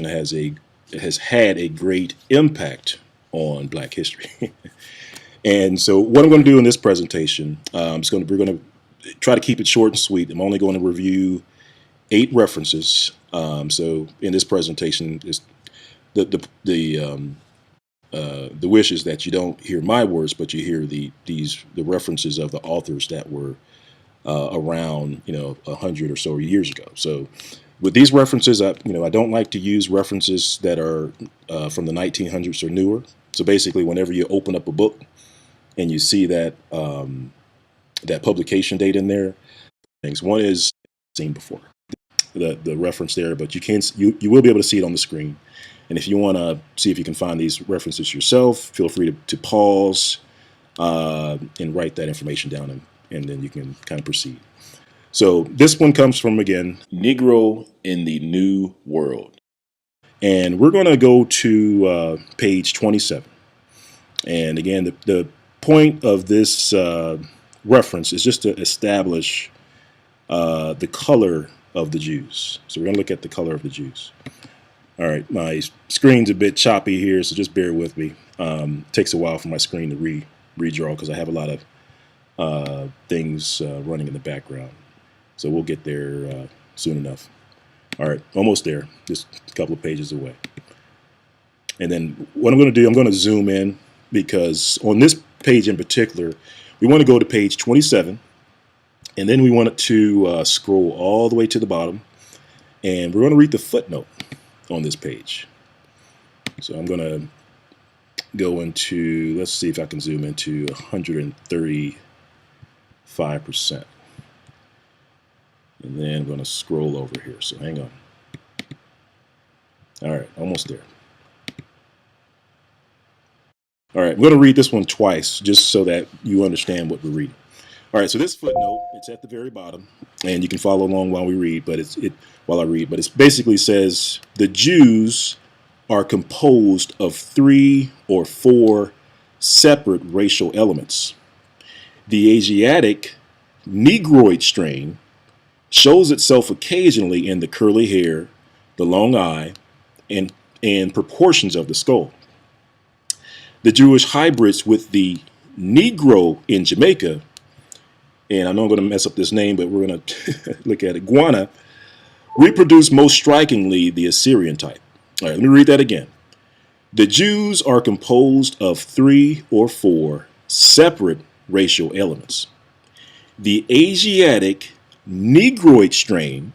has had a great impact on Black history. And so what I'm going to do in this presentation, we're going to try to keep it short and sweet. I'm only going to review 8 references. So in this presentation, is the wish is that you don't hear my words, but you hear the references of the authors that were around 100 or so years ago. So with these references, I don't like to use references that are from the 1900s or newer. So basically, whenever you open up a book and you see that that publication date in there, things. One is seen before the reference there, but you will be able to see it on the screen. And if you want to see if you can find these references yourself, feel free to pause and write that information down, and then you can kind of proceed. So this one comes from, again, Negro in the New World. And we're going to go to page 27. And again, the point of this reference is just to establish the color of the Jews. So we're going to look at the color of the Jews. All right, my screen's a bit choppy here, so just bear with me. It takes a while for my screen to redraw because I have a lot of things running in the background. So we'll get there soon enough. All right, almost there, just a couple of pages away. And then what I'm going to do, I'm going to zoom in, because on this page in particular, we want to go to page 27, and then we want to scroll all the way to the bottom, and we're going to read the footnote on this page. So I'm going to go into, let's see if I can zoom into 135%. And then I'm going to scroll over here. So hang on. All right, almost there. All right, I'm going to read this one twice just so that you understand what we're reading. All right, so this footnote, it's at the very bottom, and you can follow along while we read, but it basically says the Jews are composed of 3 or 4 separate racial elements. The Asiatic Negroid strain shows itself occasionally in the curly hair, the long eye, and proportions of the skull. The Jewish hybrids with the Negro in Jamaica, and I know I'm going to mess up this name, but we're going to look at it, Guana, reproduce most strikingly the Assyrian type. All right, let me read that again. The Jews are composed of 3 or 4 separate racial elements. The Asiatic Negroid strain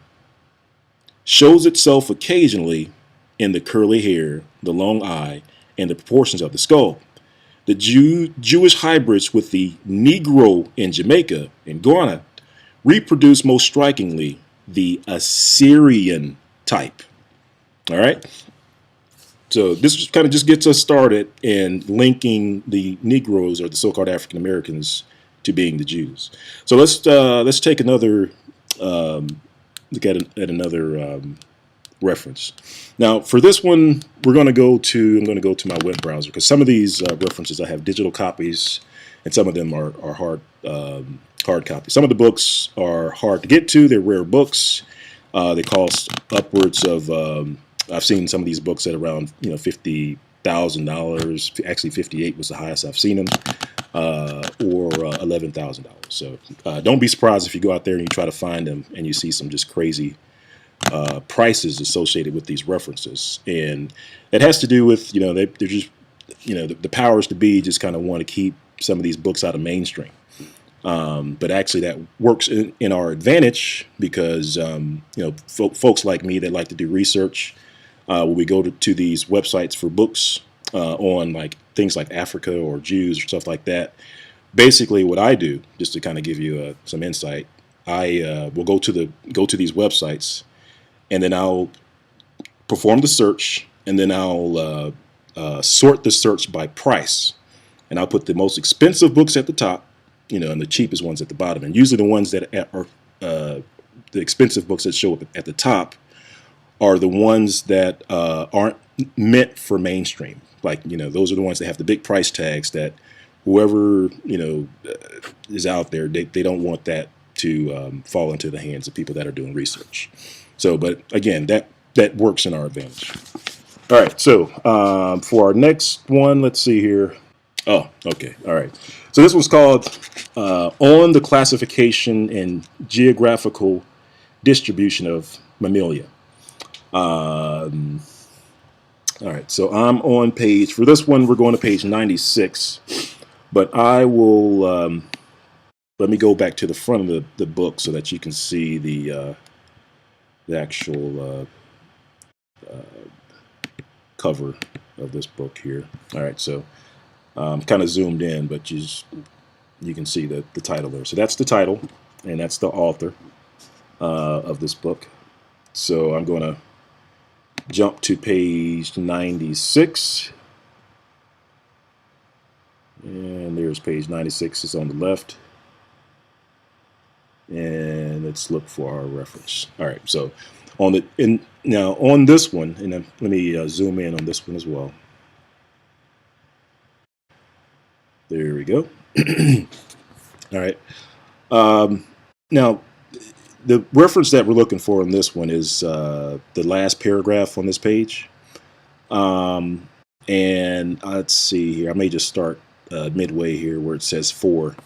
shows itself occasionally in the curly hair, the long eye, and the proportions of the skull. The Jewish hybrids with the Negro in Jamaica and Ghana reproduce most strikingly the Assyrian type. All right. So this kind of just gets us started in linking the Negroes, or the so-called African Americans, to being the Jews. So let's take another look at another reference. Now, for this one, I'm going to go to my web browser, because some of these references I have digital copies, and some of them are hard copies. Some of the books are hard to get to; they're rare books. They cost upwards of. I've seen some of these books at around $50,000. Actually, 58 was the highest I've seen them, or $11,000. So don't be surprised if you go out there and you try to find them and you see some just crazy prices associated with these references. And it has to do with they're just the powers to be just kind of want to keep some of these books out of mainstream. But actually that works in our advantage, because folks like me that like to do research, when we go to these websites for books on like things like Africa or Jews or stuff like that, basically what I do, just to kind of give you some insight, I will go to these websites, and then I'll perform the search, and then I'll sort the search by price, and I'll put the most expensive books at the top, and the cheapest ones at the bottom. And usually the ones that are the expensive books that show up at the top are the ones that aren't meant for mainstream. Like, those are the ones that have the big price tags that whoever, is out there, they don't want that to fall into the hands of people that are doing research. So, but again, that that works in our advantage. All right, so for our next one, let's see here. Oh, okay, all right. So this one's called On the Classification and Geographical Distribution of Mammalia. All right, so I'm on page, for this one, we're going to page 96, but I will, let me go back to the front of the book so that you can see the actual cover of this book here. All right, so kind of zoomed in, but you can see the title there. So that's the title, and that's the author of this book. So I'm going to jump to page 96. And there's page 96. It's on the left. And let's look for our reference. All right, so now on this one, and then let me zoom in on this one as well. There we go. All right. Now, the reference that we're looking for in this one is the last paragraph on this page. And let's see here. I may just start midway here where it says 4.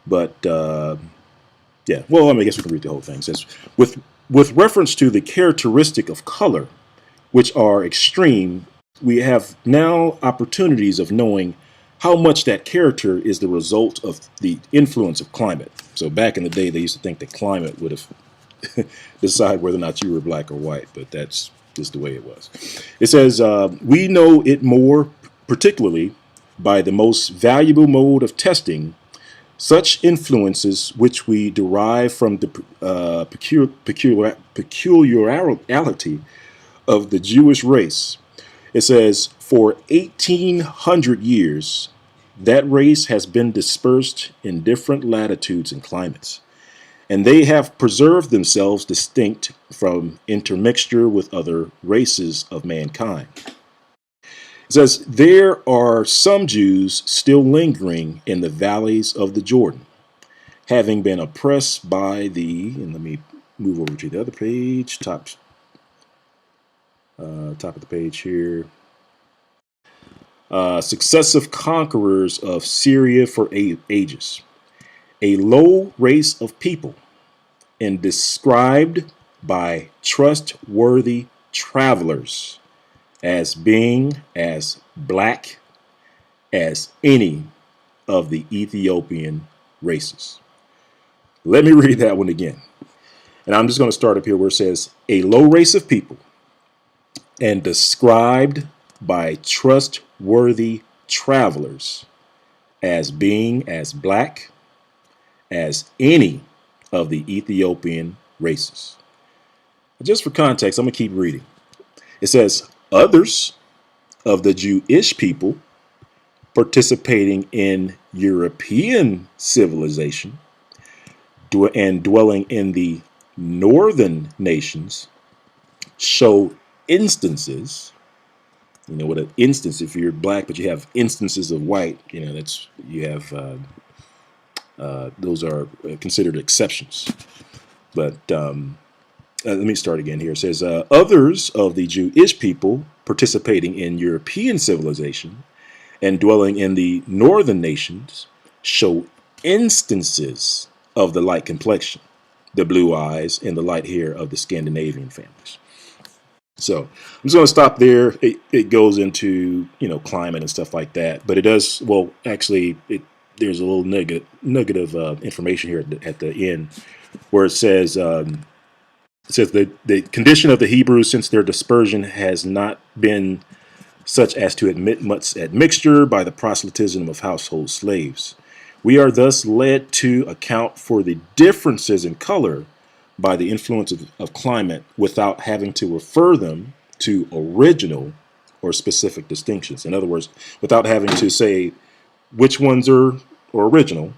But, yeah, well, I guess we can read the whole thing. It says, with reference to the characteristic of color, which are extreme, we have now opportunities of knowing how much that character is the result of the influence of climate. So back in the day, they used to think that climate would have decide whether or not you were black or white, but that's just the way it was. It says, we know it more particularly by the most valuable mode of testing such influences which we derive from the peculiarity of the Jewish race. It says, for 1,800 years, that race has been dispersed in different latitudes and climates, and they have preserved themselves distinct from intermixture with other races of mankind. It says, there are some Jews still lingering in the valleys of the Jordan, having been oppressed by and let me move over to the other page, top of the page here. Successive conquerors of Syria for ages, a low race of people, and described by trustworthy travelers as being as black as any of the Ethiopian races. Let me read that one again. And I'm just going to start up here where it says, a low race of people, and described by trustworthy travelers as being as black as any of the Ethiopian races. Just for context, I'm going to keep reading. It says, others of the Jewish people participating in European civilization and dwelling in the northern nations show instances. You know what an instance, if you're black but you have instances of white, you know, that's, you have, those are considered exceptions. But let me start again here. It says, others of the Jewish people participating in European civilization and dwelling in the northern nations show instances of the light complexion, the blue eyes, and the light hair of the Scandinavian families. So I'm just going to stop there. It goes into, you know, climate and stuff like that, but it does, well, actually, there's a little nugget of information here at the end where it says that the condition of the Hebrews since their dispersion has not been such as to admit much admixture by the proselytism of household slaves. We are thus led to account for the differences in color by the influence of climate without having to refer them to original or specific distinctions. In other words, without having to say which ones are original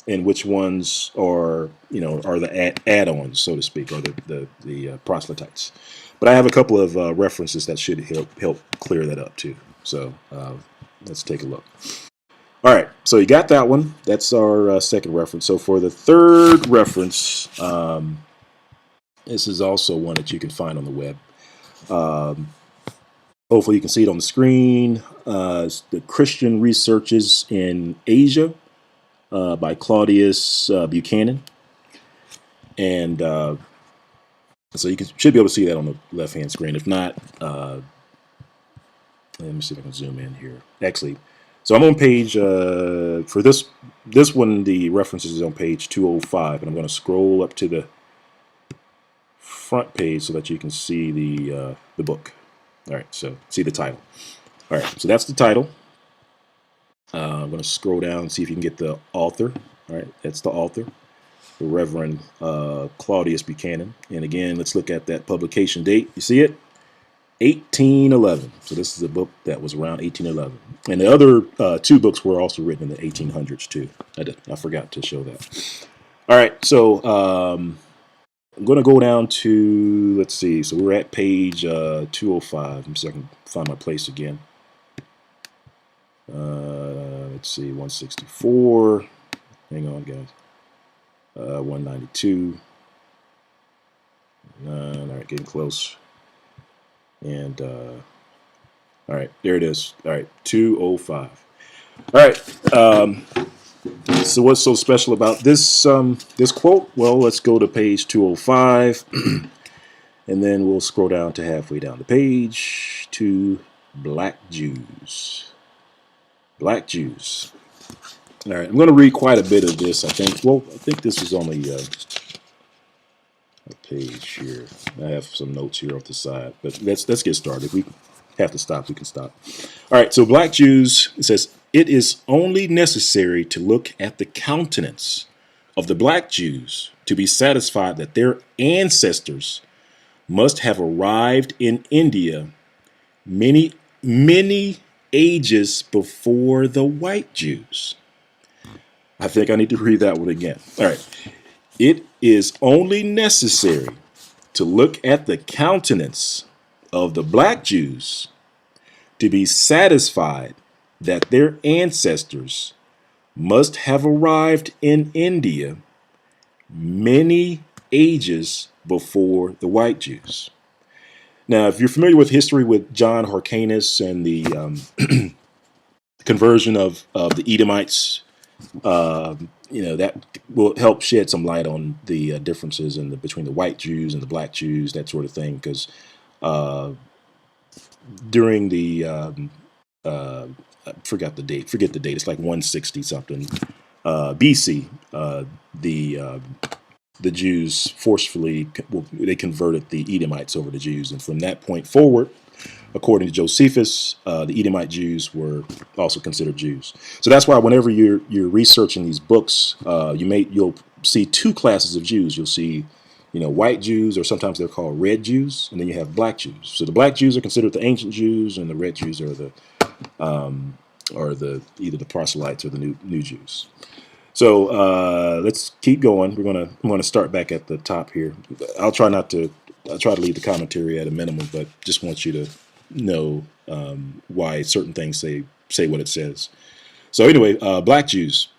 and which ones are, you know, are the add-ons, so to speak, or the proselytes. But I have a couple of references that should help clear that up too. So let's take a look. All right, so you got that one. That's our second reference. So for the third reference, this is also one that you can find on the web. Hopefully you can see it on the screen. It's the Christian Researches in Asia by Claudius Buchanan. And so you should be able to see that on the left-hand screen. If not, let me see if I can zoom in here. Actually, so I'm on page, for this one, the references is on page 205. And I'm going to scroll up to the front page so that you can see the book. All right, so see the title. All right, so that's the title. I'm going to scroll down and see if you can get the author. All right, that's the author, the Reverend Claudius Buchanan. And again, let's look at that publication date. You see it? 1811. So this is a book that was around 1811. And the other two books were also written in the 1800s too. I forgot to show that. All right, so I'm going to go down to, let's see, so we're at page 205. Let me see if I can find my place again. Let's see, 164. Hang on, guys. 192. All right, getting close. And all right, there it is. All right, 205. All right. So what's so special about this this quote? Well, let's go to page 205, and then we'll scroll down to halfway down the page to Black Jews. Black Jews. All right, I'm going to read quite a bit of this. I think this is on the page here. I have some notes here off the side, but let's get started. If we have to stop, we can stop. All right, so Black Jews, it says, it is only necessary to look at the countenance of the Black Jews to be satisfied that their ancestors must have arrived in India many, many ages before the white Jews. I think I need to read that one again. All right. It is only necessary to look at the countenance of the Black Jews to be satisfied that their ancestors must have arrived in India many ages before the white Jews. Now, if you're familiar with history with John Hyrcanus and the conversion of the Edomites, that will help shed some light on the differences between the white Jews and the Black Jews, that sort of thing. Because during the forget the date. It's like 160 something BC. The Jews forcefully they converted the Edomites over to Jews, and from that point forward, according to Josephus, the Edomite Jews were also considered Jews. So that's why whenever you're researching these books, you'll see two classes of Jews. You'll see, white Jews, or sometimes they're called red Jews, and then you have Black Jews. So the Black Jews are considered the ancient Jews, and the red Jews are either the proselytes or the new Jews. So let's keep going. I'm gonna start back at the top here. I'll try to leave the commentary at a minimum, but just want you to know why certain things say what it says. So anyway, Black Jews.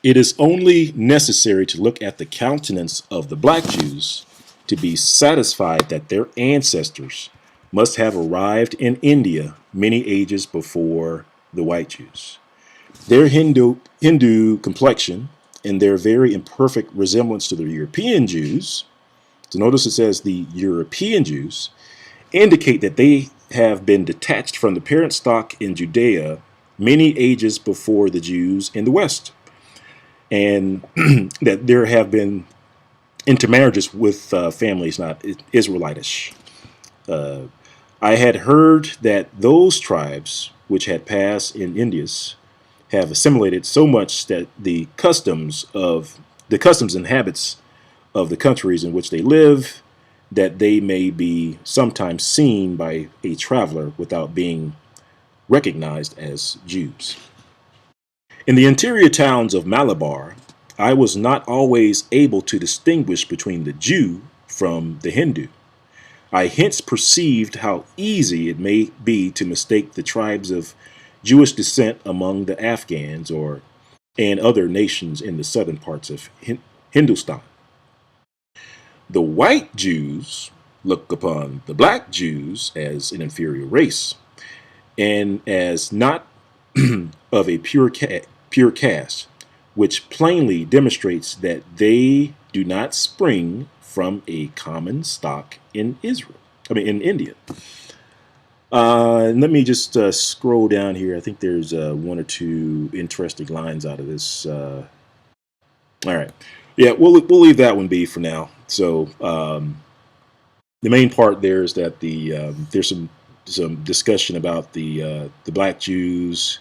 It is only necessary to look at the countenance of the Black Jews to be satisfied that their ancestors must have arrived in India many ages before the white Jews. Their Hindu complexion and their very imperfect resemblance to the European Jews, so notice it says the European Jews, indicate that they have been detached from the parent stock in Judea many ages before the Jews in the West, and that there have been intermarriages with families not Israelitish. I had heard that those tribes which had passed in Indias have assimilated so much that the customs and habits of the countries in which they live, that they may be sometimes seen by a traveler without being recognized as Jews. In the interior towns of Malabar, I was not always able to distinguish between the Jew from the Hindu. I hence perceived how easy it may be to mistake the tribes of Jewish descent among the Afghans and other nations in the southern parts of Hindustan. The white Jews look upon the black Jews as an inferior race and as not of a pure caste, which plainly demonstrates that they do not spring from a common stock in Israel. I mean, in India. Let me just scroll down here. I think there's one or two interesting lines out of this. All right, yeah, we'll leave that one be for now. So the main part there is that there's some discussion about the black Jews.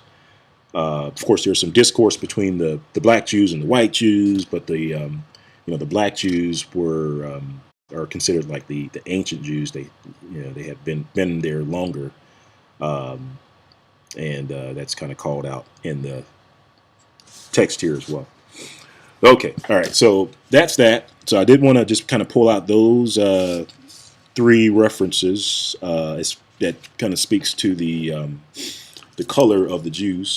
Of course, there's some discourse between the black Jews and the white Jews, but the black Jews are considered like the ancient Jews. They have been there longer, and that's kind of called out in the text here as well. Okay, all right. So that's that. So I did want to just kind of pull out those three references that kind of speaks to the color of the Jews.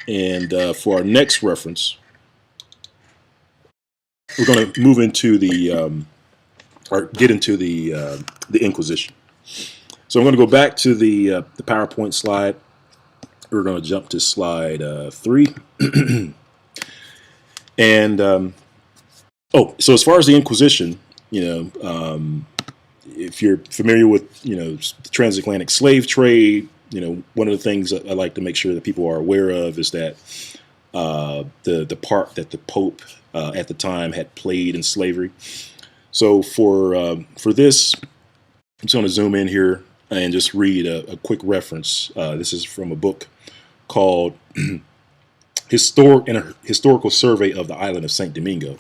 And for our next reference, we're going to move into or get into the Inquisition. So I'm going to go back to the PowerPoint slide. We're going to jump to slide 3. And so as far as the Inquisition, if you're familiar with the transatlantic slave trade, one of the things that I like to make sure that people are aware of is that the part that the Pope at the time had played in slavery. So for this, I'm just going to zoom in here and just read a quick reference. This is from a book called Historical Survey of the Island of St. Domingo.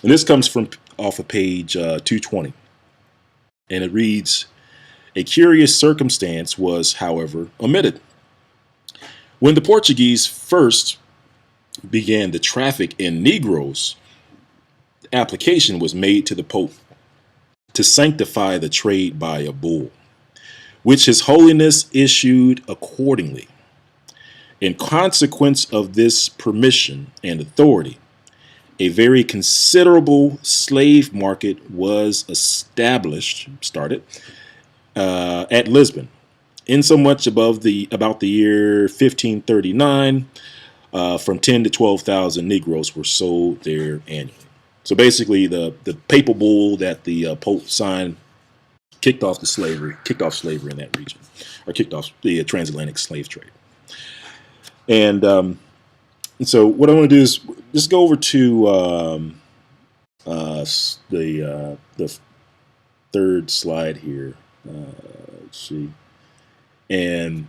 And this comes from off of page 220. And it reads, "A curious circumstance was, however, omitted. When the Portuguese first began the traffic in Negroes, application was made to the Pope to sanctify the trade by a bull, which His Holiness issued accordingly. In consequence of this permission and authority, a very considerable slave market was started at Lisbon, insomuch about the year 1539, from 10 to 12,000 Negroes were sold there annually." So basically, the papal bull that the Pope signed kicked off slavery in that region, or kicked off the transatlantic slave trade. And so what I want to do is just go over to the third slide here. Let's see, and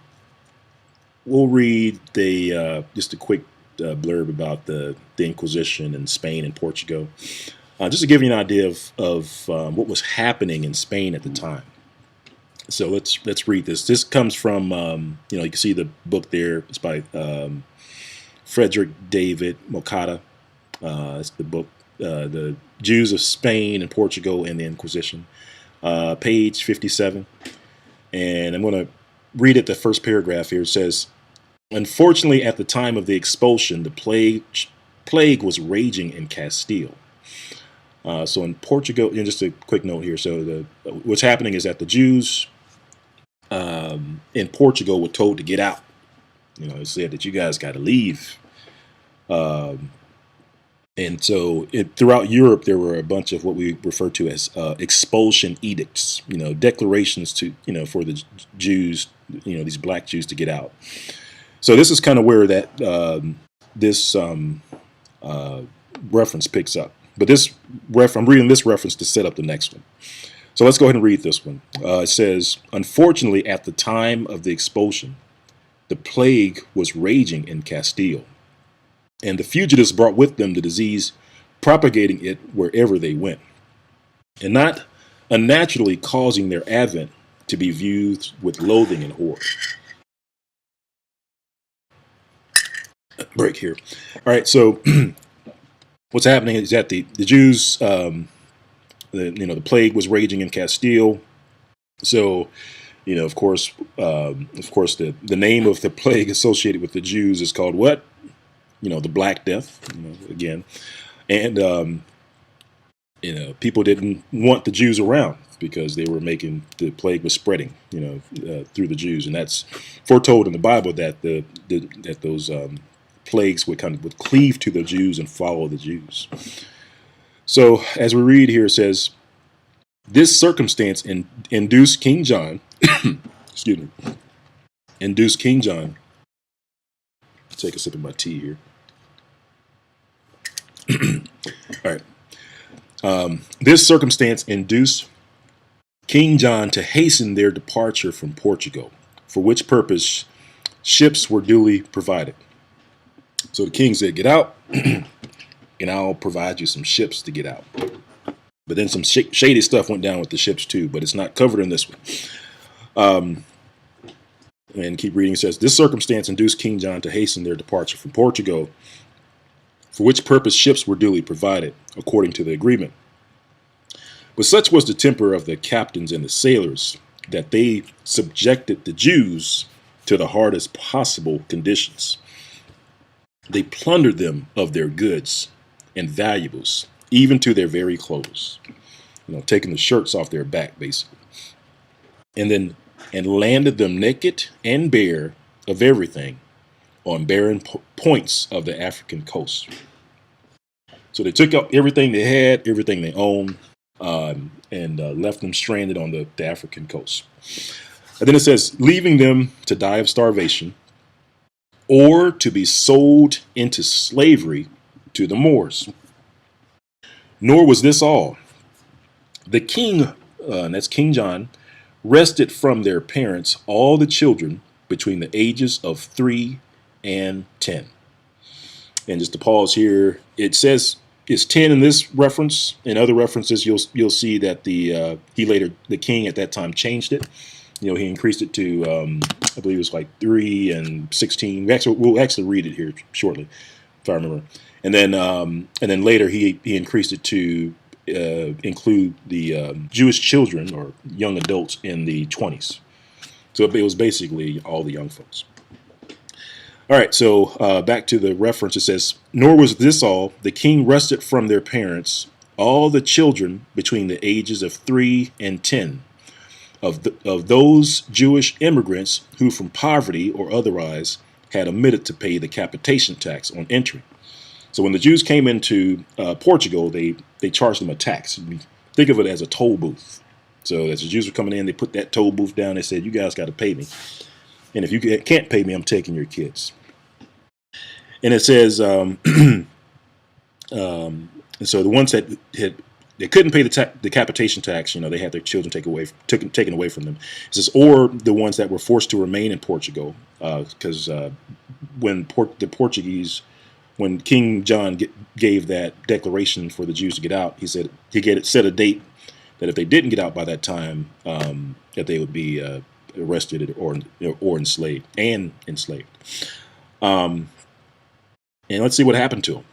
we'll read just a quick blurb about the Inquisition in Spain and Portugal, just to give you an idea of what was happening in Spain at the time. So let's read this. This comes from you can see the book there. It's by Frederick David Mocata. It's the book, The Jews of Spain and Portugal and the Inquisition, page 57. And I'm going to read it, the first paragraph here. It says, "Unfortunately, at the time of the expulsion, the plague was raging in Castile." So in Portugal, and just a quick note here. So what's happening is that the Jews in Portugal were told to get out. It said that you guys got to leave. And so throughout Europe, there were a bunch of what we refer to as expulsion edicts, declarations for the Jews, these black Jews to get out. So this is kind of where this reference picks up. But I'm reading this reference to set up the next one. So let's go ahead and read this one. It says, "Unfortunately, at the time of the expulsion, the plague was raging in Castile, and the fugitives brought with them the disease, propagating it wherever they went, and not unnaturally causing their advent to be viewed with loathing and horror." Break here. All right, so what's happening is that the Jews, the plague was raging in Castile. So, of course, the name of the plague associated with the Jews is called what? The Black Death, again. And People didn't want the Jews around because they were making the plague was spreading, through the Jews, and that's foretold in the Bible that that those plagues would cleave to the Jews and follow the Jews. So as we read here, it says, this circumstance induced King John, excuse me, induced King John. Take a sip of my tea here. All right. This circumstance induced King John to hasten their departure from Portugal, for which purpose ships were duly provided. So the king said, get out, and I'll provide you some ships to get out. But then some shady stuff went down with the ships too, but it's not covered in this one. And keep reading. It says, this circumstance induced King John to hasten their departure from Portugal, for which purpose ships were duly provided, according to the agreement. But such was the temper of the captains and the sailors that they subjected the Jews to the hardest possible conditions. They plundered them of their goods and valuables, even to their very clothes, taking the shirts off their back, basically. And landed them naked and bare of everything on barren points of the African coast. So they took up everything they had, everything they owned, and left them stranded on the African coast. And then it says, leaving them to die of starvation or to be sold into slavery to the Moors. Nor was this all. The king, and that's King John, wrested from their parents all the children between the ages of 3 and 10. And just to pause here, it says it's 10 in this reference. In other references, you'll see that the king at that time changed it. He increased it to I believe it was like 3 and 16. We'll actually read it here shortly, if I remember. And then later he increased it to include the Jewish children or young adults in the 20s. So it was basically all the young folks. All right, so back to the reference. It says, nor was this all. The king wrested from their parents all the children between the ages of 3 and 10 of those Jewish immigrants who from poverty or otherwise had omitted to pay the capitation tax on entry. So when the Jews came into Portugal, they charged them a tax. Think of it as a toll booth. So as the Jews were coming in, they put that toll booth down. They said, you guys got to pay me. And if you can't pay me, I'm taking your kids. And it says, and so the ones that they couldn't pay the capitation tax, they had their children taken away from them. It says, or the ones that were forced to remain in Portugal, because when King John gave that declaration for the Jews to get out, he said set a date that if they didn't get out by that time, that they would be arrested or enslaved. And let's see what happened to them.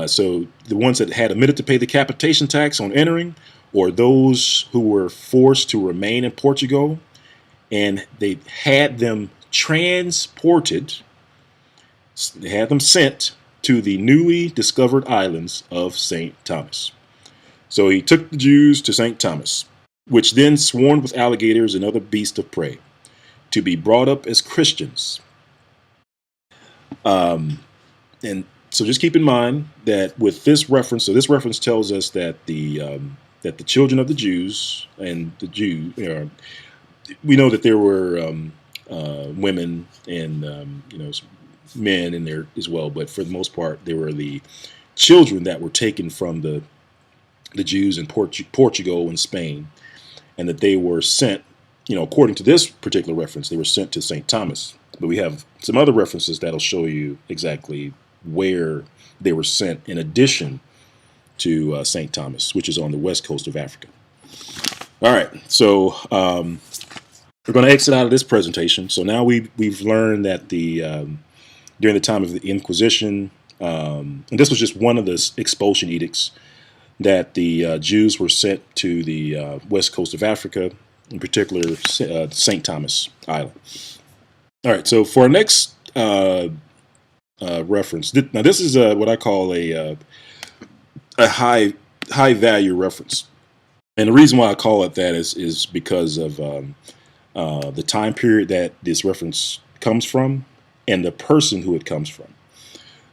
So the ones that had omitted to pay the capitation tax on entering, or those who were forced to remain in Portugal, and they had them transported, they had them sent to the newly discovered islands of St. Thomas. So he took the Jews to St. Thomas, which then swarmed with alligators and other beasts of prey, to be brought up as Christians. And so just keep in mind that with this reference, so this reference tells us that the children of the Jews and the Jew, we know that there were women and men in there as well, but for the most part, there were the children that were taken from the Jews in Portugal and Spain, and that they were sent, according to this particular reference, they were sent to St. Thomas. But we have some other references that'll show you exactly where they were sent in addition to St. Thomas, which is on the west coast of Africa. All right, so we're going to exit out of this presentation. So now we've learned that during the time of the Inquisition, and this was just one of the expulsion edicts, that the Jews were sent to the west coast of Africa, in particular St. Thomas Island. All right, so for our next reference, now this is what I call a high high value reference. And the reason why I call it that is because of the time period that this reference comes from and the person who it comes from.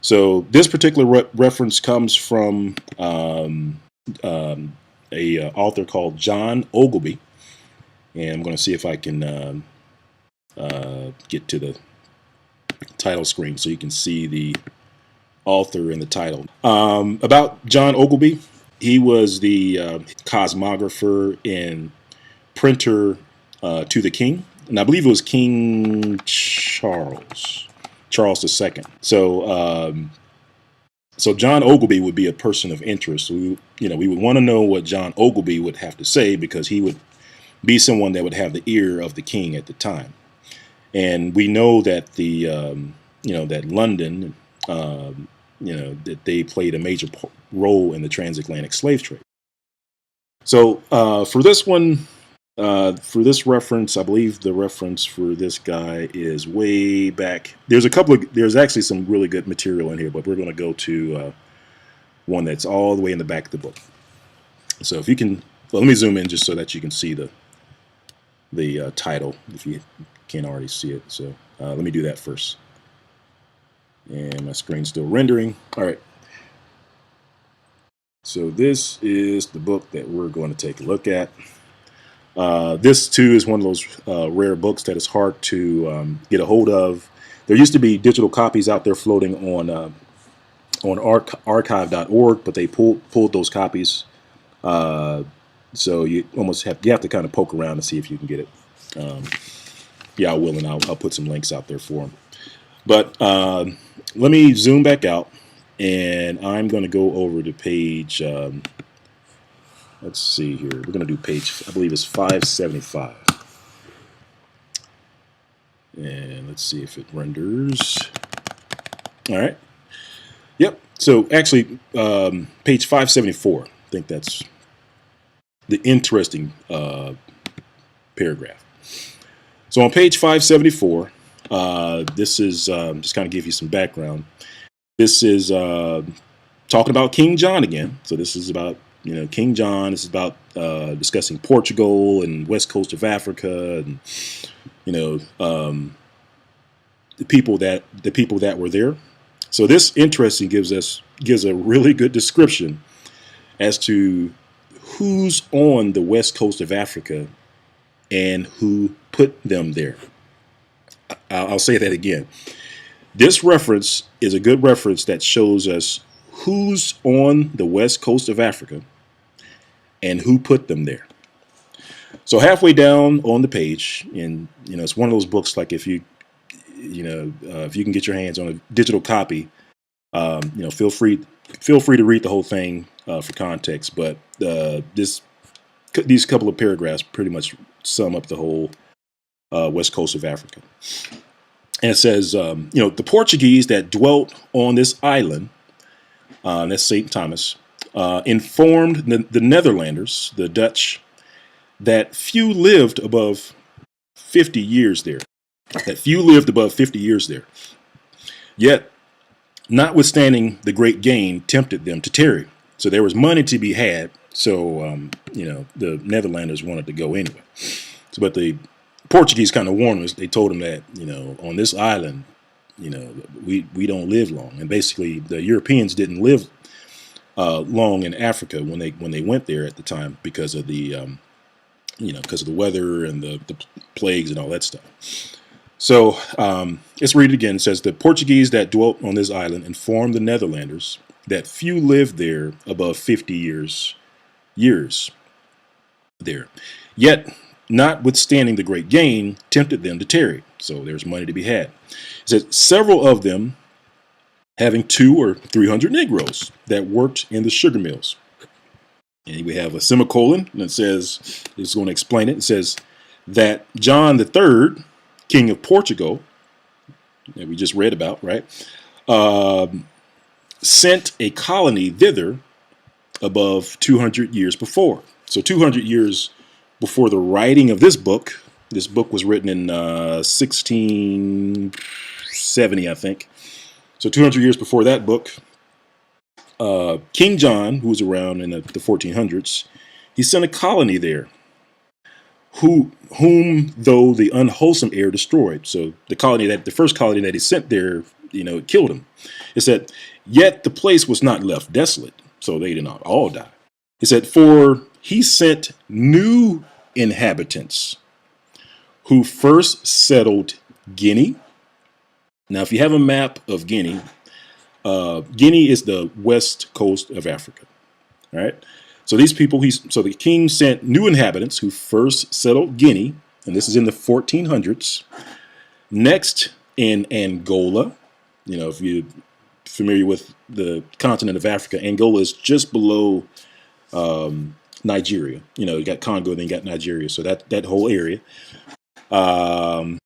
So this particular reference comes from a author called John Ogilvy, and I'm going to see if I can get to the title screen so you can see the author in the title. About John Ogilvy, he was the cosmographer and printer to the king, and I believe it was King Charles II. So John Ogilvy would be a person of interest. We would want to know what John Ogilvy would have to say, because he would be someone that would have the ear of the king at the time. And we know that that London, that they played a major role in the transatlantic slave trade. So for this one, for this reference, I believe the reference for this guy is way back. There's actually some really good material in here, but we're going to go to one that's all the way in the back of the book. So if you can, well, let me zoom in just so that you can see the title, if you can't already see it. So let me do that first. And my screen's still rendering. All right. So this is the book that we're going to take a look at. This too is one of those rare books that is hard to get a hold of. There used to be digital copies out there floating on archive.org, but they pulled those copies. So you have to kind of poke around to see if you can get it. Yeah, I will, and I'll put some links out there for them. But let me zoom back out, and I'm going to go over to page. Let's see here. We're going to do page, I believe it's 575. And let's see if it renders. All right. Yep. So actually, page 574. I think that's the interesting paragraph. So on page 574, this is just kind of give you some background. This is talking about King John again. So this is about King John. This is about discussing Portugal and west coast of Africa, and the people that were there. So this interesting gives a really good description as to who's on the west coast of Africa and who put them there. I'll say that again. This reference is a good reference that shows us who's on the west coast of Africa and who put them there. So halfway down on the page, and it's one of those books, like if you can get your hands on a digital copy, feel free to read the whole thing for context. But these couple of paragraphs pretty much sum up the whole west coast of Africa. And it says, the Portuguese that dwelt on this island, that's St. Thomas, informed the Netherlanders, the Dutch, that few lived above 50 years there. Yet, notwithstanding the great gain, tempted them to tarry. So there was money to be had. So, the Netherlanders wanted to go anyway. So, but the Portuguese kind of warned us. They told them that, on this island, we don't live long. And basically, the Europeans didn't live long in Africa when they went there at the time, because of the because of the weather and the plagues and all that stuff. So let's read it again. It says, the Portuguese that dwelt on this island informed the Netherlanders that few lived there above 50 years there. Yet, notwithstanding the great gain, tempted them to tarry. So there's money to be had. It says, several of them having 200 or 300 Negroes that worked in the sugar mills. And we have a semicolon, and it says, it's going to explain it. It says that John III, King of Portugal, that we just read about, right, sent a colony thither above 200 years before. So 200 years before the writing of this book. This book was written in 1670, I think. So 200 years before that book, King John, who was around in the 1400s, he sent a colony there, whom though the unwholesome air destroyed. So the first colony that he sent there, it killed him. It said, yet the place was not left desolate, so they did not all die. It said, for he sent new inhabitants who first settled Guinea. Now, if you have a map of Guinea, Guinea is the west coast of Africa. All right. So these people, so the king sent new inhabitants who first settled Guinea, and this is in the 1400s. Next, in Angola, if you're familiar with the continent of Africa, Angola is just below Nigeria. You got Congo, then you got Nigeria, so that whole area. And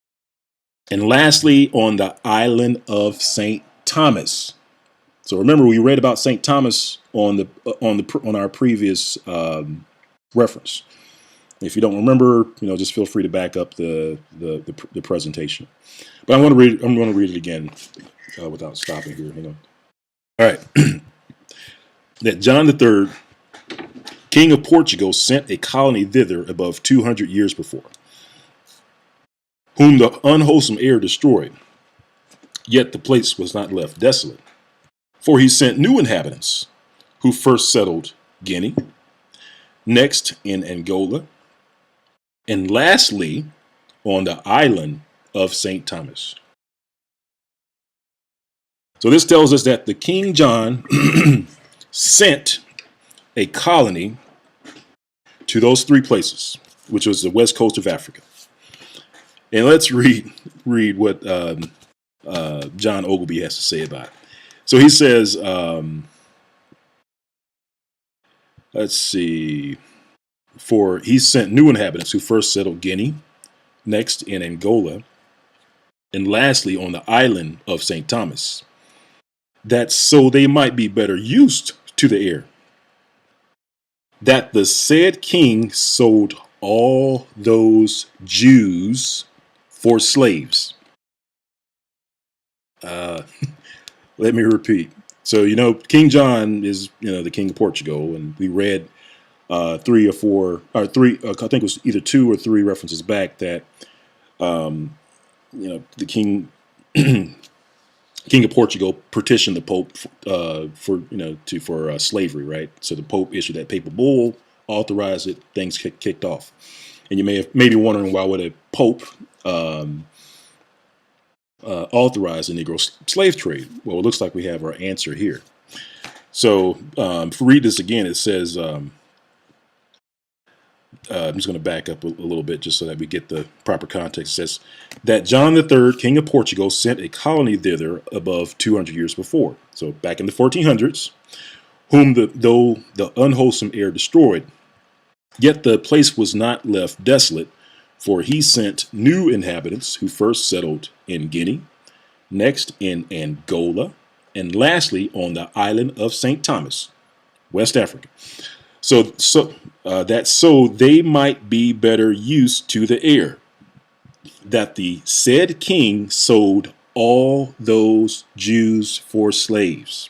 lastly, on the island of St. Thomas. So remember, we read about St. Thomas on our previous reference. If you don't remember, just feel free to back up the presentation. But I'm going to read it again without stopping here. Hang on. All right. That John III, King of Portugal, sent a colony thither above 200 years before, whom the unwholesome air destroyed. Yet the place was not left desolate. For he sent new inhabitants, who first settled Guinea, next in Angola, and lastly on the island of St. Thomas. So this tells us that the King John sent a colony to those three places, which was the west coast of Africa. And let's read what John Ogilvie has to say about it. So he says, let's see, for he sent new inhabitants who first settled Guinea, next in Angola, and lastly on the island of St. Thomas, that so they might be better used to the air, that the said king sold all those Jews for slaves. Let me repeat. So, King John is, the king of Portugal, and we read I think it was either 2 or 3 references back that, the king of Portugal petitioned the Pope for slavery, right? So the Pope issued that papal bull, authorized it, things kicked off. And you may be wondering, why would a Pope authorize the Negro slave trade? Well, it looks like we have our answer here. So if we read this again, it says, I'm just going to back up a little bit just so that we get the proper context. It says that John III, King of Portugal, sent a colony thither above 200 years before. So back in the 1400s, whom though the unwholesome air destroyed, yet the place was not left desolate, for he sent new inhabitants who first settled in Guinea, next in Angola, and lastly on the island of St. Thomas, West Africa. So that so they might be better used to the air, that the said king sold all those Jews for slaves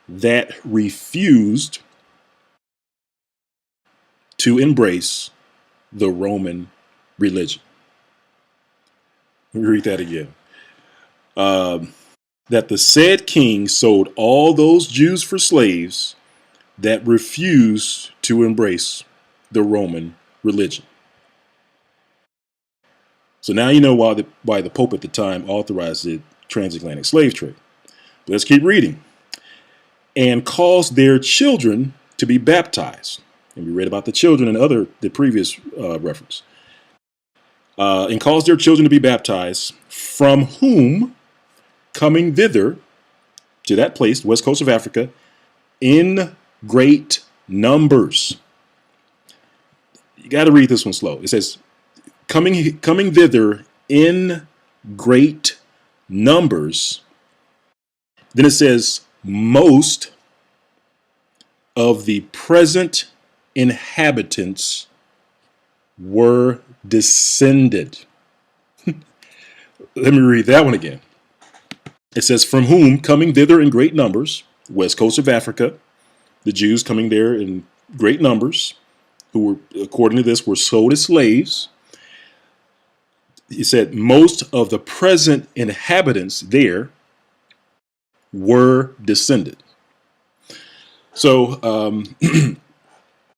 that refused to embrace the Roman religion. Let me read that again. That the said king sold all those Jews for slaves that refused to embrace the Roman religion. So now you know why the Pope at the time authorized the transatlantic slave trade. But let's keep reading. And caused their children to be baptized. And we read about the children in the previous reference. And caused their children to be baptized, from whom, coming thither to that place, west coast of Africa, in great numbers. You got to read this one slow. It says, coming thither in great numbers. Then it says, most of the present inhabitants were descended. Let me read that one again. It says, from whom, coming thither in great numbers, west coast of Africa, the Jews coming there in great numbers, who were, according to this, were sold as slaves. He said most of the present inhabitants there were descended. So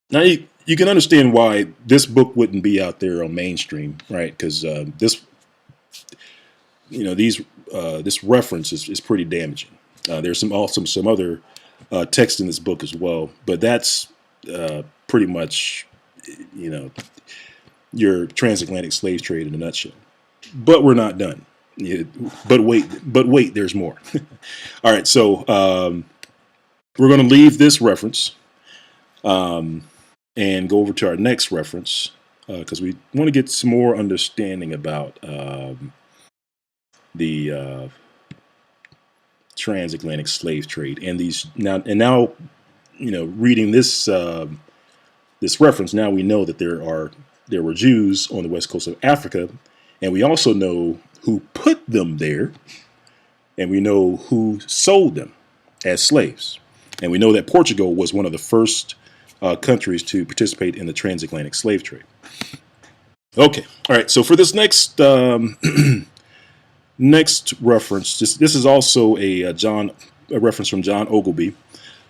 now you can understand why this book wouldn't be out there on mainstream, right? Because this reference is pretty damaging. There's some other text in this book as well, but that's pretty much your transatlantic slave trade in a nutshell. But we're not done. But wait, there's more. All right, so we're going to leave this reference and go over to our next reference because we want to get some more understanding about the transatlantic slave trade and these now reading this this reference, now we know that there were Jews on the west coast of Africa, and we also know who put them there, and we know who sold them as slaves, and we know that Portugal was one of the first countries to participate in the transatlantic slave trade. Okay, all right. So for this next next reference, this is also a reference from John Ogilvy,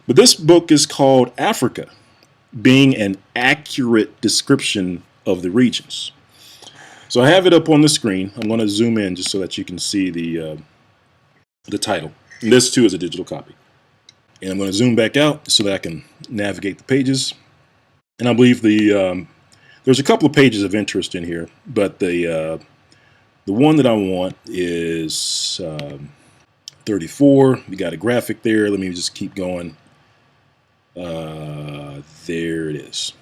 but this book is called Africa, being an accurate description of the regions. So I have it up on the screen. I'm going to zoom in just so that you can see the title. And this too is a digital copy. And I'm going to zoom back out so that I can navigate the pages. And I believe there's a couple of pages of interest in here, but the one that I want is 34. We got a graphic there. Let me just keep going. There it is.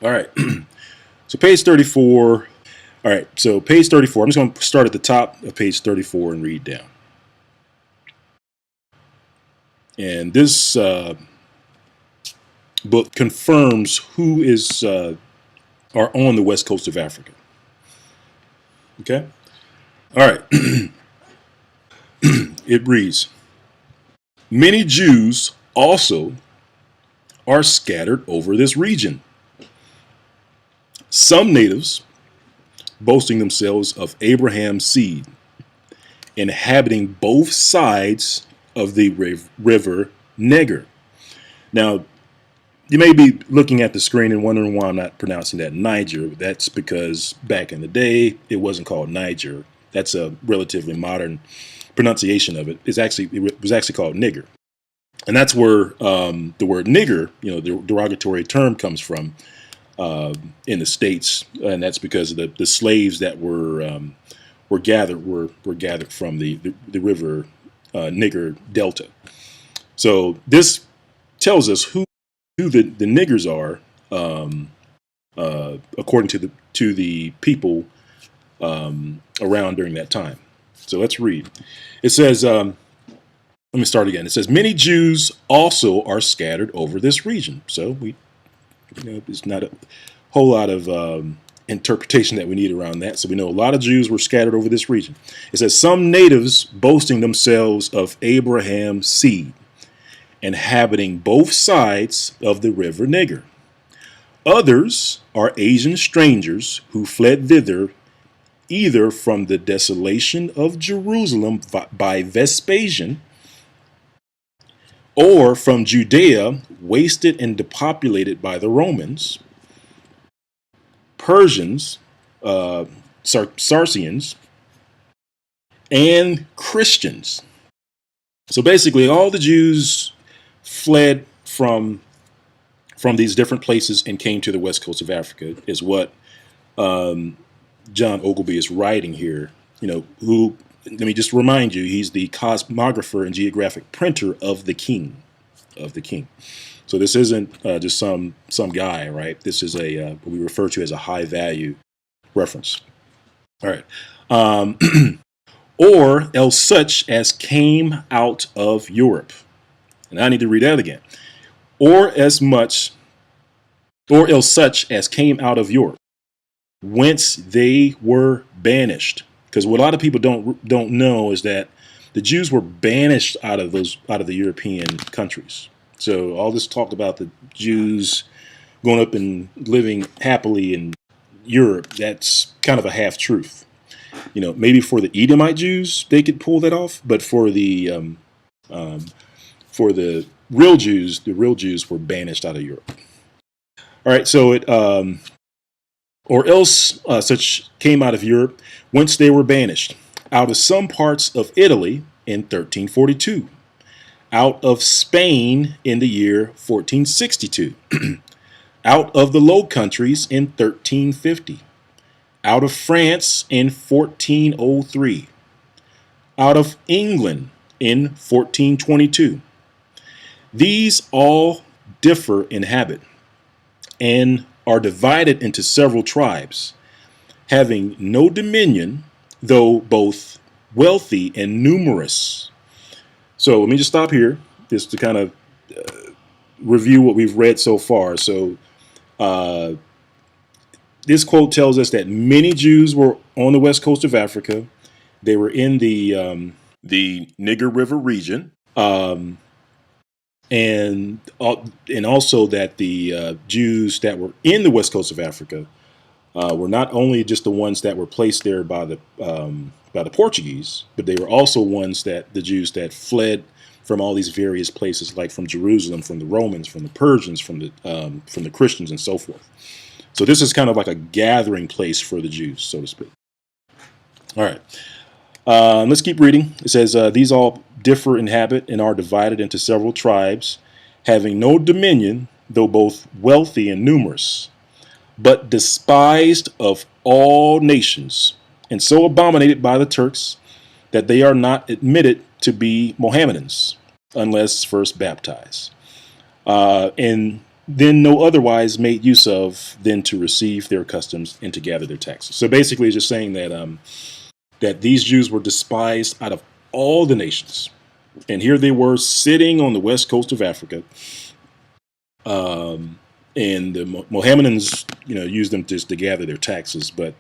All right. So page 34. All right. So page 34. I'm just going to start at the top of page 34 and read down. And this book confirms who are on the west coast of Africa. Okay. All right. It reads, many Jews also are scattered over this region. Some natives, boasting themselves of Abraham's seed, inhabiting both sides of the river Niger. Now, you may be looking at the screen and wondering why I'm not pronouncing that Niger. That's because back in the day, it wasn't called Niger. That's a relatively modern pronunciation of it. It was actually called nigger. And that's where the word nigger, the derogatory term, comes from in the States, and that's because of the slaves that were gathered from the river Niger Delta. So this tells us who the niggers are, according to the people around during that time. So let's read. It says, let me start again. It says, many Jews also are scattered over this region. So there's not a whole lot of interpretation that we need around that. So we know a lot of Jews were scattered over this region. It says, some natives boasting themselves of Abraham's seed, inhabiting both sides of the river Niger. Others are Asian strangers who fled thither either from the desolation of Jerusalem by Vespasian, or from Judea, wasted and depopulated by the Romans, Persians, Saracens, and Christians. So basically, all the Jews fled from these different places and came to the west coast of Africa, is what John Ogilvy is writing here. Who, let me just remind you, he's the cosmographer and geographic printer of the king. So this isn't just some guy, right? This is what we refer to as a high value reference. All right. Or else such as came out of Europe. And I need to read that again. Or else such as came out of Europe, whence they were banished. Because what a lot of people don't know is that the Jews were banished out of the European countries. So all this talk about the Jews going up and living happily in Europe, that's kind of a half truth. Maybe for the Edomite Jews they could pull that off, but for the real Jews, the real Jews were banished out of Europe. All right, so or else such came out of Europe, whence they were banished, out of some parts of Italy in 1342, out of Spain in the year 1462, out of the Low Countries in 1350, out of France in 1403, out of England in 1422. These all differ in habit and are divided into several tribes, having no dominion, though both wealthy and numerous. So let me just stop here, just to kind of review what we've read so far. So this quote tells us that many Jews were on the west coast of Africa. They were in the Niger River region, and also that the Jews that were in the west coast of Africa were not only just the ones that were placed there by the Portuguese, but they were also the Jews that fled from all these various places, like from Jerusalem, from the Romans, from the Persians, from the Christians, and so forth. So this is kind of like a gathering place for the Jews, so to speak. All right. Let's keep reading. It says, these all differ in habit and are divided into several tribes, having no dominion, though both wealthy and numerous, but despised of all nations, and so abominated by the Turks that they are not admitted to be Mohammedans, unless first baptized, and then no otherwise made use of than to receive their customs and to gather their taxes. So basically, it's just saying that these Jews were despised out of all the nations. And here they were sitting on the west coast of Africa. And the Mohammedans, used them just to gather their taxes. But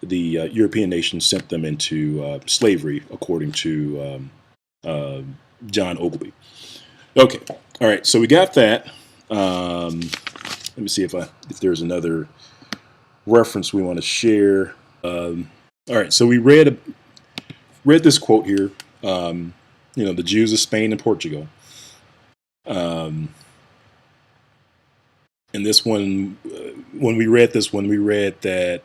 the European nations sent them into slavery, according to John Ogilvy. Okay. All right. So we got that. Let me see if there's another reference we want to share. All right, so we read this quote here. The Jews of Spain and Portugal. And this one, when we read this one, we read that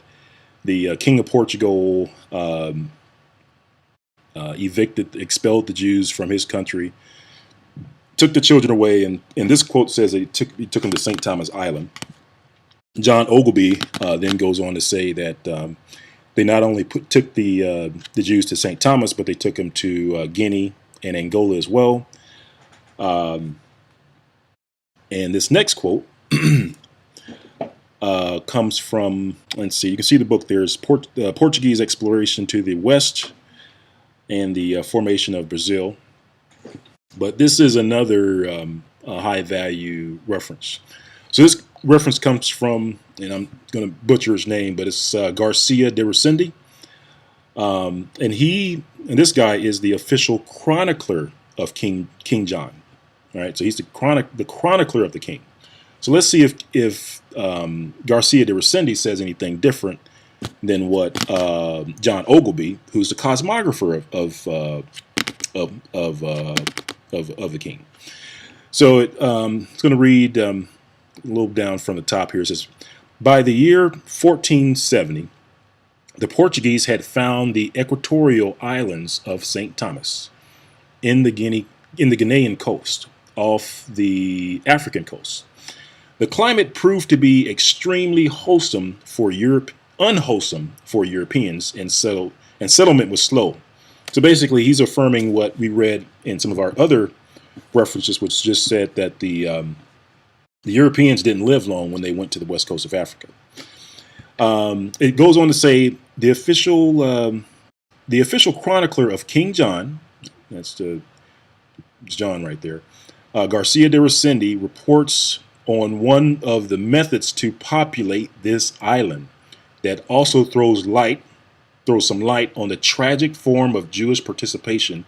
the King of Portugal expelled the Jews from his country, took the children away, and this quote says that he took them to St. Thomas Island. John Ogilvy then goes on to say that they not only took the Jews to St. Thomas, but they took them to Guinea and Angola as well. And this next quote comes from, let's see, you can see the book. There's Portuguese exploration to the west and the formation of Brazil. But this is another high value reference. So this reference comes from, and I'm going to butcher his name, but it's Garcia de Resende. And this guy is the official chronicler of King John. All right, so he's the chronicler of the king. So let's see if Garcia de Resende says anything different than what John Ogilvy, who's the cosmographer of the king. So it's going to read a little down from the top here. It says, by the year 1470, the Portuguese had found the equatorial islands of St. Thomas in the Guinean coast, off the African coast. The climate proved to be extremely unwholesome for Europeans, and settlement was slow. So basically, he's affirming what we read in some of our other references, which just said that the Europeans didn't live long when they went to the west coast of Africa. It goes on to say the official chronicler of King John, that's John right there, Garcia de Resende, reports on one of the methods to populate this island that also throws light throws some light on the tragic form of Jewish participation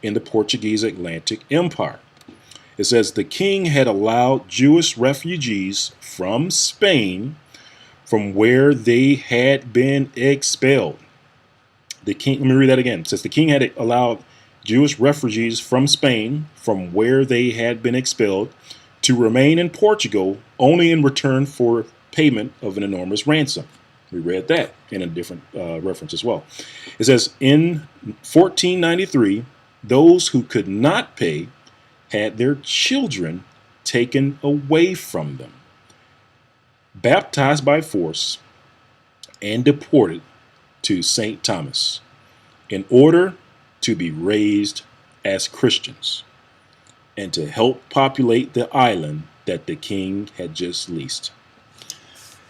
in the Portuguese Atlantic Empire. It says the king had allowed Jewish refugees from Spain from where they had been expelled. The king, let me read that again. It says the king had allowed Jewish refugees from Spain from where they had been expelled to remain in Portugal only in return for payment of an enormous ransom. We read that in a different reference as well. It says in 1493, those who could not pay had their children taken away from them, baptized by force, and deported to St. Thomas in order to be raised as Christians and to help populate the island that the king had just leased.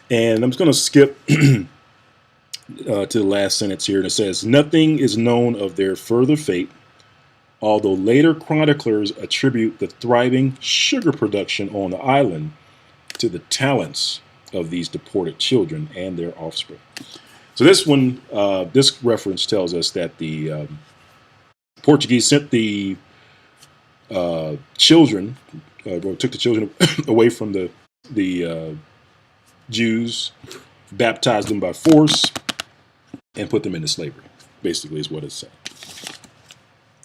And I'm just going to skip to the last sentence here. And it says, nothing is known of their further fate, although later chroniclers attribute the thriving sugar production on the island to the talents of these deported children and their offspring. So this one, this reference tells us that the Portuguese sent the children, took the children away from the Jews, baptized them by force, and put them into slavery. Basically, is what it's saying.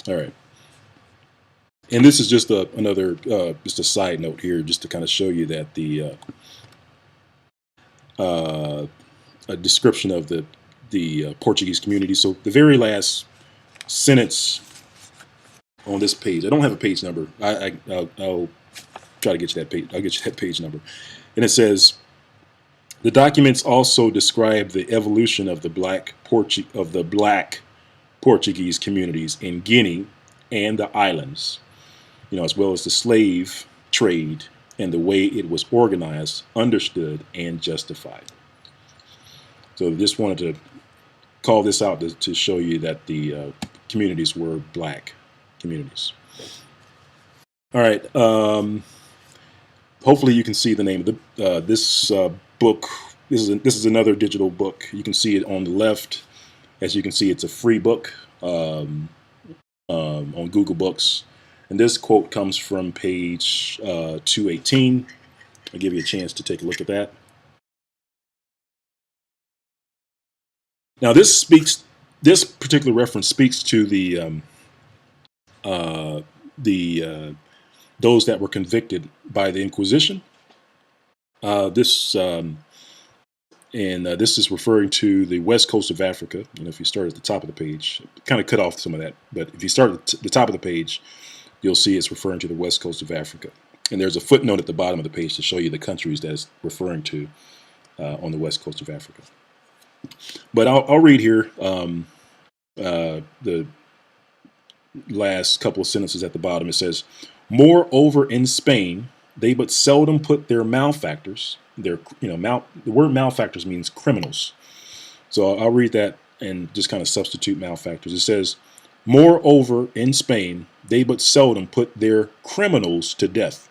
All right, and this is just another, just a side note here, just to kind of show you that the a description of the Portuguese community. So the very last sentence on this page, I don't have a page number. I'll try to get you that page. I'll get you that page number. And it says, the documents also describe the evolution of the black Portuguese communities in Guinea and the islands, as well as the slave trade and the way it was organized, understood, and justified. So I just wanted to call this out to show you that the communities were black communities. All right. Hopefully you can see the name of this book. This is another digital book. You can see it on the left. As you can see, it's a free book on Google Books. And this quote comes from page 218. I'll give you a chance to take a look at that. Now, this particular reference speaks to those that were convicted by the Inquisition. This is referring to the west coast of Africa. If you start at the top of the page, kind of cut off some of that, but if you start at the top of the page, you'll see it's referring to the west coast of Africa. And there's a footnote at the bottom of the page to show you the countries that it's referring to on the west coast of Africa. But I'll read here the last couple of sentences at the bottom. It says, moreover, in Spain, they but seldom put their malefactors, the word malefactors means criminals. So I'll read that and just kind of substitute malefactors. It says, moreover, in Spain, they but seldom put their criminals to death,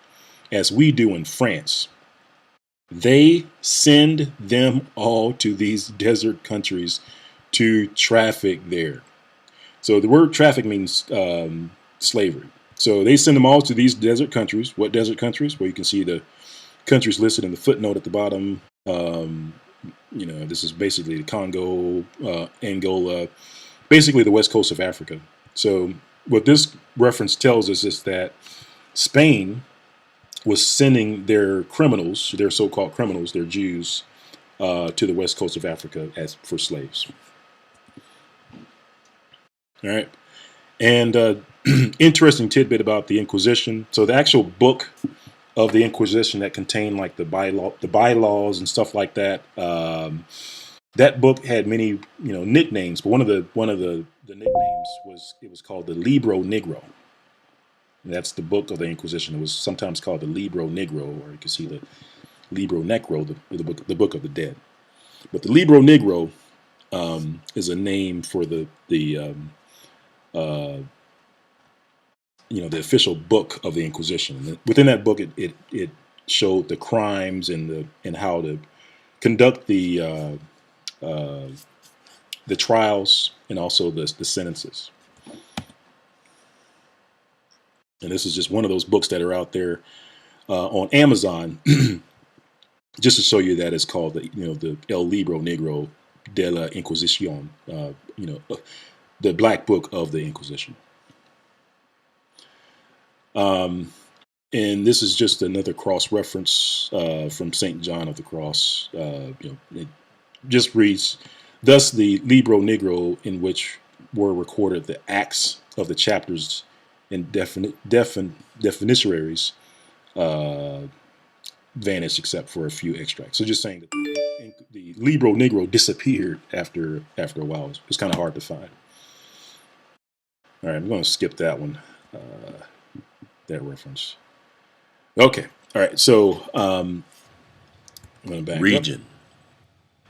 as we do in France. They send them all to these desert countries to traffic there. So the word traffic means slavery. So they send them all to these desert countries. What desert countries? Well, you can see the countries listed in the footnote at the bottom. This is basically the Congo, Angola, basically the west coast of Africa. So what this reference tells us is that Spain was sending their criminals, their so-called criminals, their Jews, to the west coast of Africa for slaves. All right. And interesting tidbit about the Inquisition. So the actual book of the Inquisition that contained like the bylaws and stuff like that. That book had many, nicknames, but one of the nicknames was called the Libro Negro. And that's the book of the Inquisition. It was sometimes called the Libro Negro, or you can see the Libro Necro, the book of the dead. But the Libro Negro is a name for the official book of the Inquisition. And within that book, it showed the crimes and how to conduct the the trials and also the sentences. And this is just one of those books that are out there on Amazon, just to show you that it's called the El Libro Negro de la Inquisición, the Black Book of the Inquisition. And this is just another cross reference from St. John of the Cross. It just reads, "Thus the Libro Negro, in which were recorded the acts of the chapters and definitiaries, vanished except for a few extracts." So just saying that the Libro Negro disappeared after a while. It's kind of hard to find. All right, I'm going to skip that one, that reference. Okay, all right. So I'm going to back Region. up.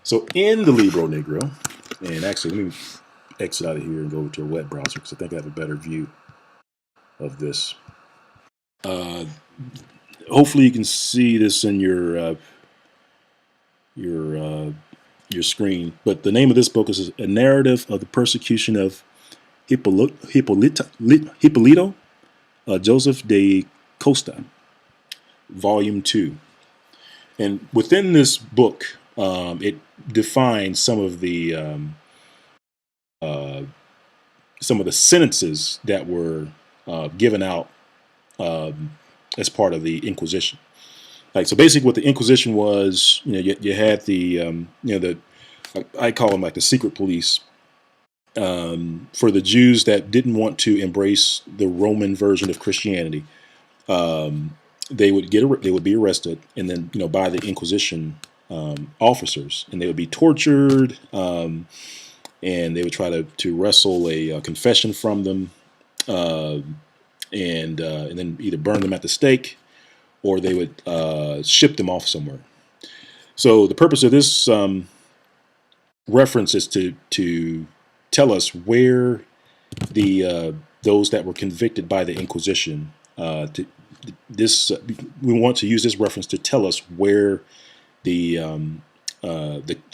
So in the Libro Negro, and actually let me exit out of here and go over to a web browser because I think I have a better view of this. Hopefully you can see this in your screen. But the name of this book is A Narrative of the Persecution of Hipólito Joseph de Costa, Volume 2. And within this book, it defines some of the sentences that were given out as part of the Inquisition. Like, so basically what the Inquisition was, you had the I call them like the secret police, for the Jews that didn't want to embrace the Roman version of Christianity. They would be arrested, and then by the Inquisition officers, and they would be tortured, and they would try to wrestle a confession from them, and then either burn them at the stake, or they would ship them off somewhere. So the purpose of this reference is to tell us where those that were convicted by the Inquisition. We want to use this reference to tell us where the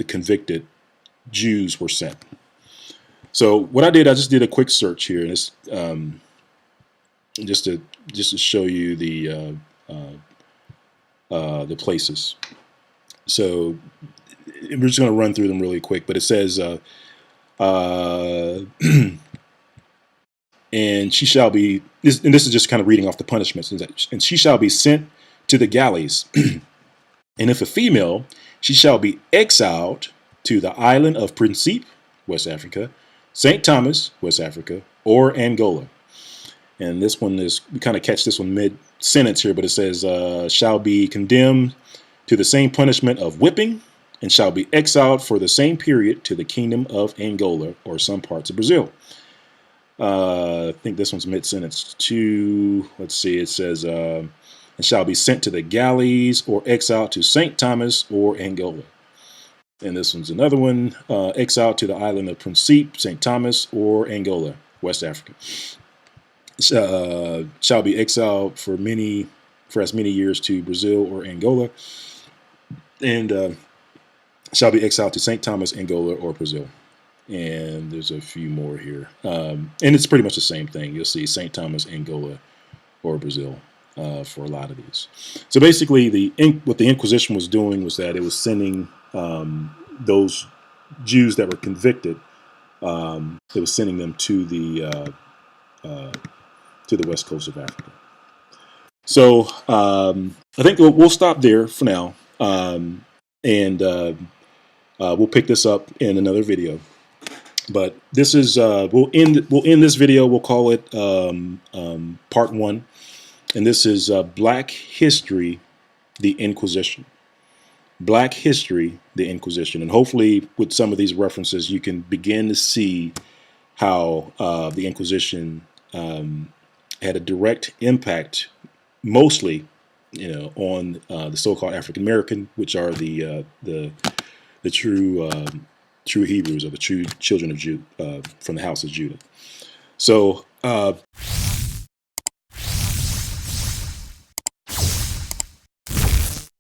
convicted Jews were sent. So what I just did a quick search here, and it's just to show you the places. So we're just going to run through them really quick, but it says, and she shall be, and this is just kind of reading off the punishments, and she shall be sent to the galleys. And if a female, she shall be exiled to the island of Principe, West Africa, St. Thomas, West Africa, or Angola. And this one is, we kind of catch this one mid-sentence here, but it says, shall be condemned to the same punishment of whipping, and shall be exiled for the same period to the kingdom of Angola or some parts of Brazil. I think this one's mid-sentence too. Let's see, it says, and shall be sent to the galleys or exiled to St. Thomas or Angola. And this one's another one, exiled to the island of Principe, St. Thomas, or Angola, West Africa. Shall be exiled for as many years to Brazil or Angola, and shall be exiled to St. Thomas, Angola, or Brazil. And there's a few more here, and it's pretty much the same thing. You'll see St. Thomas, Angola, or Brazil for a lot of these. So basically, what the Inquisition was doing was that it was sending those Jews that were convicted. It was sending them to the west coast of Africa. So I think we'll stop there for now, and we'll pick this up in another video. But this is we'll end this video. We'll call it part 1, and this is Black History, the Inquisition. Black History, the Inquisition, and hopefully with some of these references, you can begin to see how the Inquisition had a direct impact, mostly, on the so-called African American, which are the true Hebrews, or the true children of Judah, from the house of Judah. So